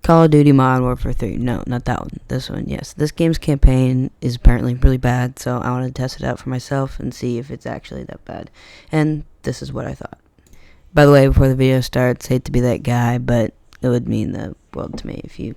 Call of Duty Modern Warfare 3. No, not that one. This one, yes. This game's campaign is apparently really bad, so I want to test it out for myself and see if it's actually that bad. And this is what I thought. By the way, before the video starts, hate to be that guy, but it would mean the world to me if you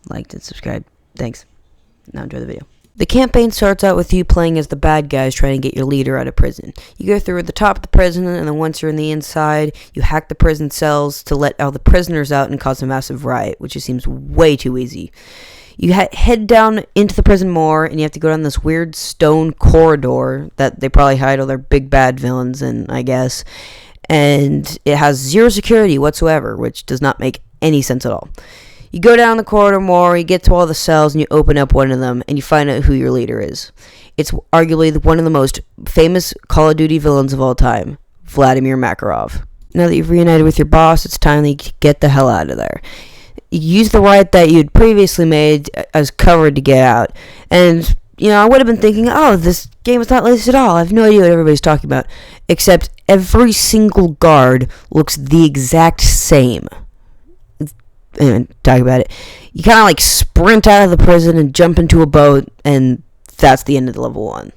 liked and subscribed. Thanks. Now enjoy the video. The campaign starts out with you playing as the bad guys trying to get your leader out of prison. You go through the top of the prison, and then once you're in the inside, you hack the prison cells to let all the prisoners out and cause a massive riot, which just seems way too easy. You head down into the prison more, and you have to go down this weird stone corridor that they probably hide all their big bad villains in, I guess. And it has zero security whatsoever, which does not make any sense at all. You go down the corridor more, you get to all the cells, and you open up one of them, and you find out who your leader is. It's arguably one of the most famous Call of Duty villains of all time, Vladimir Makarov. Now that you've reunited with your boss, it's time to get the hell out of there. You use the right that you'd previously made as cover to get out, and, I would have been thinking, oh, this game is not like this at all. I have no idea what everybody's talking about, except every single guard looks the exact same. And talk about it. You kind of sprint out of the prison and jump into a boat, and that's the end of the level 1.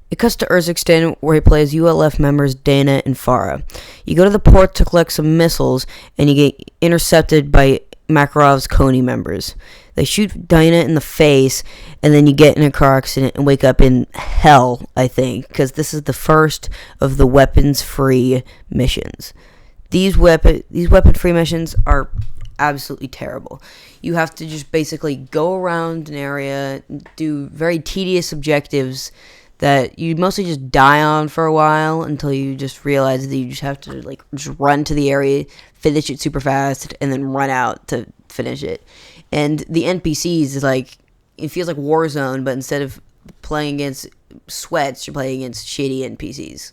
It cuts to Urzikstan, where he plays ULF members Dana and Farah. You go to the port to collect some missiles, and you get intercepted by Makarov's Kony members. They shoot Dana in the face, and then you get in a car accident and wake up in hell, I think, because this is the first of the weapons-free missions. These weapon-free missions are absolutely terrible. You have to just basically go around an area, do very tedious objectives that you mostly just die on for a while until you just realize that you just have to just run to the area, finish it super fast, and then run out to finish it. And the NPCs is it feels like Warzone, but instead of playing against sweats, you're playing against shitty NPCs.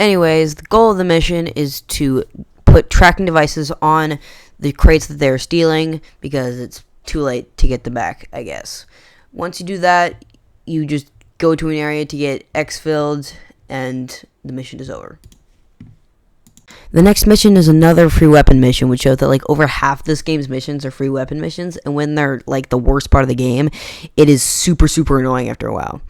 Anyways, the goal of the mission is to put tracking devices on the crates that they're stealing because it's too late to get them back, I guess. Once you do that, you just go to an area to get exfilled, and the mission is over. The next mission is another free weapon mission, which shows that over half this game's missions are free weapon missions, and when they're the worst part of the game, it is super, super annoying after a while.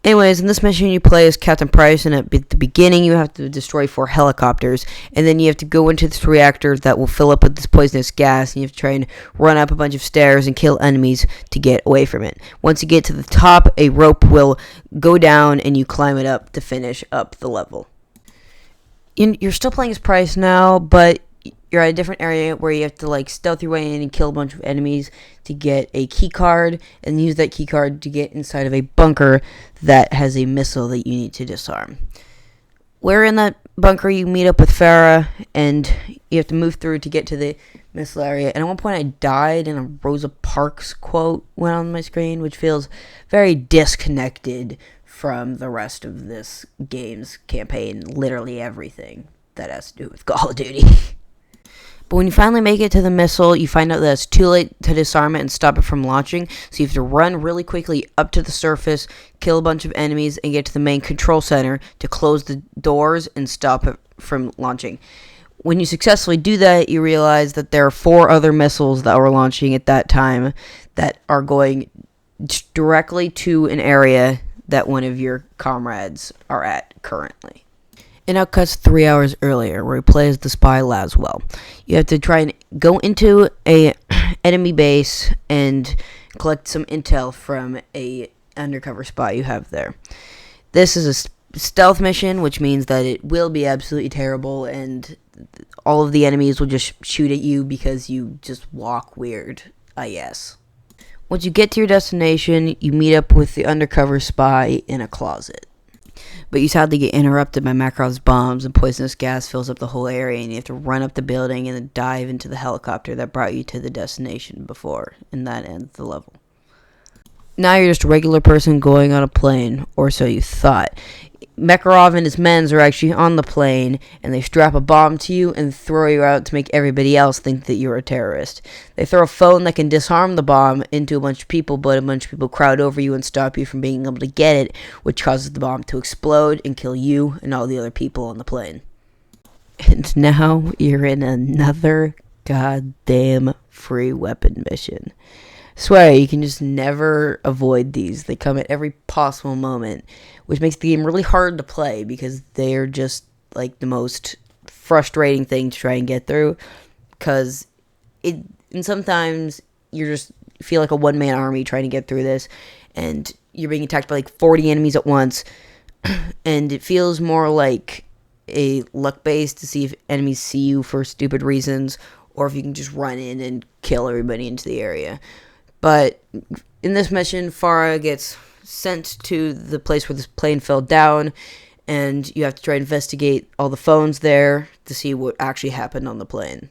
Anyways, in this mission, you play as Captain Price, and at the beginning, you have to destroy 4 helicopters, and then you have to go into this reactor that will fill up with this poisonous gas, and you have to try and run up a bunch of stairs and kill enemies to get away from it. Once you get to the top, a rope will go down, and you climb it up to finish up the level. You're still playing as Price now, but you're at a different area where you have to stealth your way in and kill a bunch of enemies to get a key card, and use that key card to get inside of a bunker that has a missile that you need to disarm. Where in that bunker you meet up with Farah, and you have to move through to get to the missile area. And at one point I died, and a Rosa Parks quote went on my screen, which feels very disconnected from the rest of this game's campaign. Literally everything that has to do with Call of Duty. But when you finally make it to the missile, you find out that it's too late to disarm it and stop it from launching. So you have to run really quickly up to the surface, kill a bunch of enemies, and get to the main control center to close the doors and stop it from launching. When you successfully do that, you realize that there are 4 other missiles that were launching at that time that are going directly to an area that one of your comrades are at currently. It now cuts 3 hours earlier, where he plays the spy Laswell. You have to try and go into a enemy base and collect some intel from a undercover spy you have there. This is a stealth mission, which means that it will be absolutely terrible, and all of the enemies will just shoot at you because you just walk weird, I guess. Once you get to your destination, you meet up with the undercover spy in a closet. But you sadly get interrupted by Makarov's bombs, and poisonous gas fills up the whole area, and you have to run up the building and then dive into the helicopter that brought you to the destination before, and that ends the level. Now you're just a regular person going on a plane, or so you thought. Makarov and his men are actually on the plane, and they strap a bomb to you and throw you out to make everybody else think that you're a terrorist. They throw a phone that can disarm the bomb into a bunch of people, but a bunch of people crowd over you and stop you from being able to get it, which causes the bomb to explode and kill you and all the other people on the plane. And now you're in another goddamn free weapon mission. Swear, you can just never avoid these. They come at every possible moment, which makes the game really hard to play because they are just like the most frustrating thing to try and get through. Because and sometimes you just feel like a one-man army trying to get through this, and you're being attacked by like 40 enemies at once, and it feels more like a luck base to see if enemies see you for stupid reasons, or if you can just run in and kill everybody into the area. But in this mission, Farah gets sent to the place where this plane fell down, and you have to try to investigate all the phones there to see what actually happened on the plane.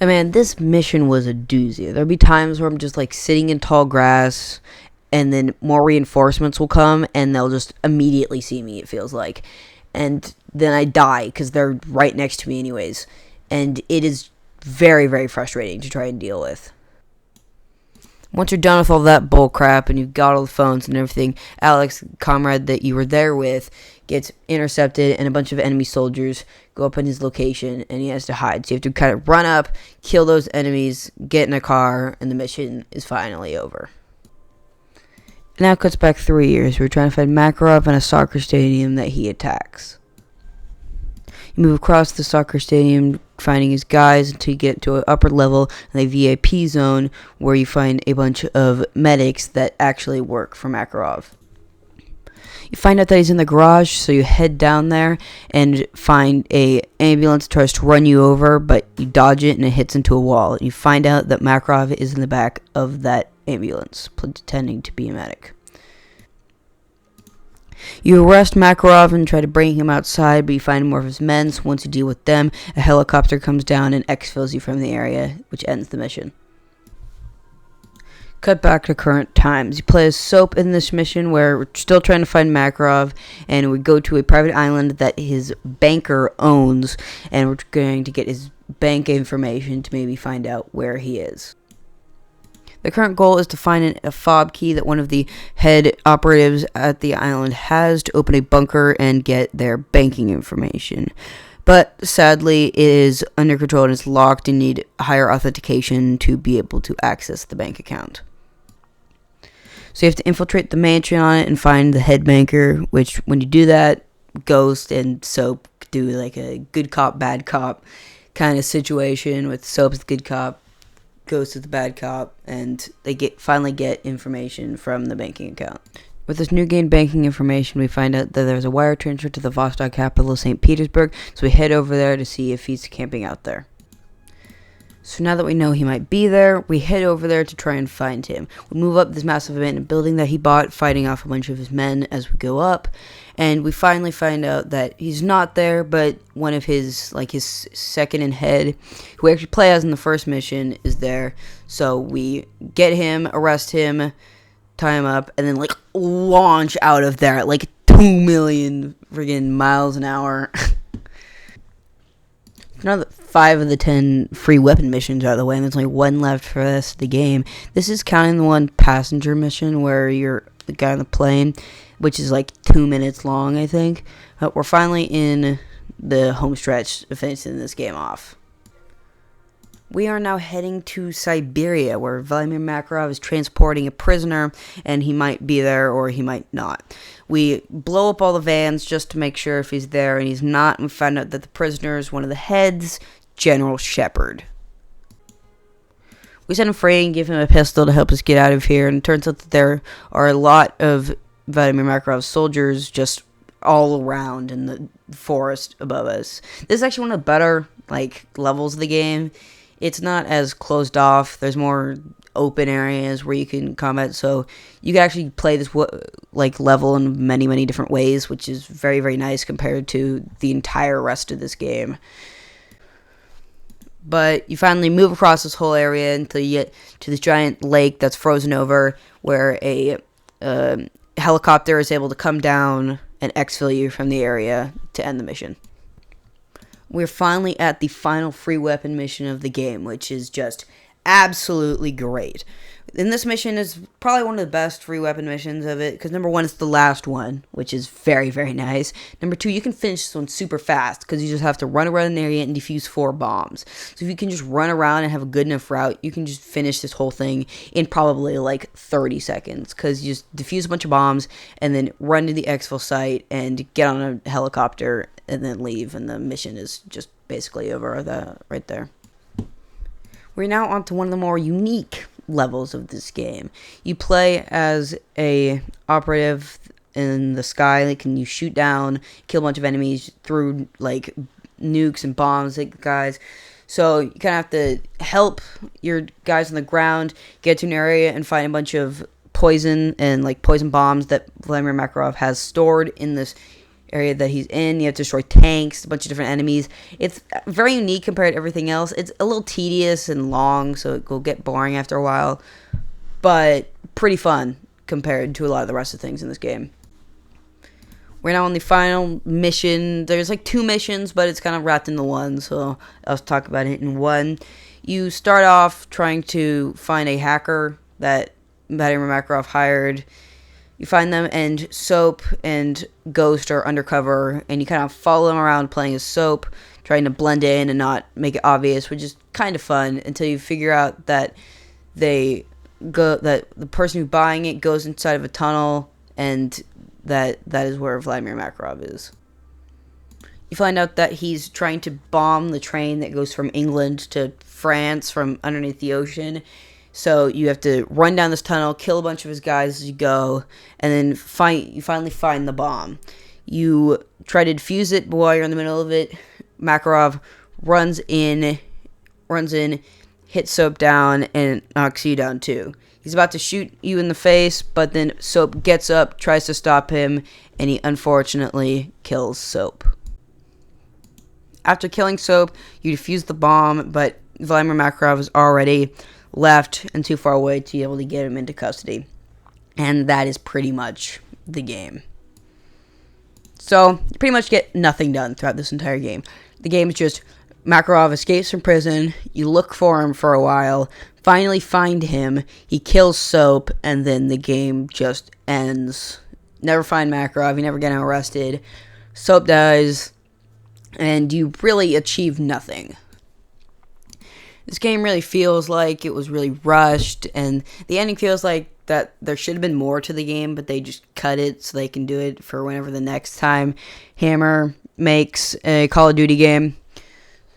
And man, this mission was a doozy. There'll be times where I'm just like sitting in tall grass, and then more reinforcements will come, and they'll just immediately see me, it feels like. And then I die, because they're right next to me anyways. And it is very, very frustrating to try and deal with. Once you're done with all that bull crap and you've got all the phones and everything, Alex, comrade that you were there with, gets intercepted, and a bunch of enemy soldiers go up in his location, and he has to hide. So you have to kind of run up, kill those enemies, get in a car, and the mission is finally over. It now cuts back 3 years. We're trying to find Makarov in a soccer stadium that he attacks. You move across the soccer stadium, finding his guys until you get to an upper level in the VIP zone, where you find a bunch of medics that actually work for Makarov. You find out that he's in the garage, so you head down there and find a ambulance that tries to run you over, but you dodge it and it hits into a wall. You find out that Makarov is in the back of that ambulance, pretending to be a medic. You arrest Makarov and try to bring him outside, but you find more of his men, so once you deal with them, a helicopter comes down and exfils you from the area, which ends the mission. Cut back to current times. You play as Soap in this mission, where we're still trying to find Makarov, and we go to a private island that his banker owns, and we're going to get his bank information to maybe find out where he is. The current goal is to find a fob key that one of the head operatives at the island has to open a bunker and get their banking information. But sadly, it is under control and is locked and need higher authentication to be able to access the bank account. So you have to infiltrate the mansion on it and find the head banker, which when you do that, Ghost and Soap do like a good cop, bad cop kind of situation, with Soap as the good cop, Ghost as the bad cop, and they finally get information from the banking account. With this new gained banking information, we find out that there's a wire transfer to the Vostok capital, St. Petersburg, so we head over there to see if he's camping out there. So now that we know he might be there, we head over there to try and find him. We move up this massive abandoned building that he bought, fighting off a bunch of his men as we go up, and we finally find out that he's not there, but one of his second in head, who we actually play as in the first mission, is there. So we get him, arrest him, tie him up, and then launch out of there at 2 million friggin' miles an hour. Now that 5 of the 10 free weapon missions are out of the way, and there's only 1 left for the rest of the game. This is counting the 1 passenger mission where you're the guy on the plane, which is 2 minutes long, I think. But we're finally in the home stretch of finishing this game off. We are now heading to Siberia, where Vladimir Makarov is transporting a prisoner, and he might be there or he might not. We blow up all the vans just to make sure if he's there, and he's not, and we find out that the prisoner is one of the heads, General Shepard. We send him free and give him a pistol to help us get out of here, and it turns out that there are a lot of Vladimir Makarov's soldiers just all around in the forest above us. This is actually one of the better levels of the game. It's not as closed off. There's more open areas where you can combat, so you can actually play this level in many, many different ways, which is very, very nice compared to the entire rest of this game. But you finally move across this whole area until you get to this giant lake that's frozen over, where a helicopter is able to come down and exfil you from the area to end the mission. We're finally at the final free weapon mission of the game, which is just absolutely great. And this mission is probably one of the best free weapon missions of it, because number one, it's the last one, which is very, very nice. Number two, you can finish this one super fast, because you just have to run around an area and defuse 4 bombs. So if you can just run around and have a good enough route, you can just finish this whole thing in probably like 30 seconds, because you just defuse a bunch of bombs, and then run to the exfil site, and get on a helicopter, and then leave, and the mission is just basically over right there. We're now on to one of the more unique levels of this game. You play as a operative in the sky. Like, and you shoot down, kill a bunch of enemies through like nukes and bombs, like guys. So you kind of have to help your guys on the ground get to an area and find a bunch of poison and like poison bombs that Vladimir Makarov has stored in this area that he's in. You have to destroy tanks, a bunch of different enemies. It's very unique compared to everything else. It's a little tedious and long, so it will get boring after a while, but pretty fun compared to a lot of the rest of the things in this game. We're now on the final mission. There's like 2 missions, but it's kind of wrapped into one, so I'll talk about it in one. You start off trying to find a hacker that Vladimir Makarov hired. You find them, and Soap and Ghost are undercover, and you kind of follow them around playing as Soap, trying to blend in and not make it obvious, which is kind of fun until you figure out that that the person who's buying it goes inside of a tunnel, and that is where Vladimir Makarov is. You find out that he's trying to bomb the train that goes from England to France from underneath the ocean. So you have to run down this tunnel, kill a bunch of his guys as you go, and then you finally find the bomb. You try to defuse it, but while you're in the middle of it, Makarov runs in, hits Soap down, and knocks you down too. He's about to shoot you in the face, but then Soap gets up, tries to stop him, and he unfortunately kills Soap. After killing Soap, you defuse the bomb, but Vladimir Makarov is already left and too far away to be able to get him into custody. And that is pretty much the game. So, you pretty much get nothing done throughout this entire game. The game is just Makarov escapes from prison, you look for him for a while, finally find him, he kills Soap, and then the game just ends. Never find Makarov, you never get him arrested. Soap dies, and you really achieve nothing. This game really feels like it was really rushed, and the ending feels like that there should have been more to the game, but they just cut it so they can do it for whenever the next time Hammer makes a Call of Duty game.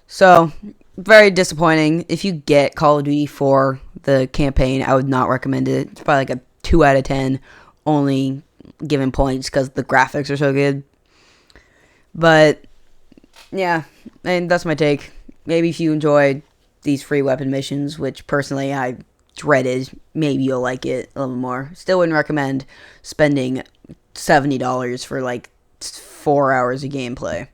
So, very disappointing. If you get Call of Duty 4, the campaign, I would not recommend it. It's probably like a 2 out of 10, only given points because the graphics are so good. But, yeah, and that's my take. Maybe if you enjoyed these free weapon missions, which personally I dreaded, maybe you'll like it a little more. Still wouldn't recommend spending $70 for like 4 hours of gameplay.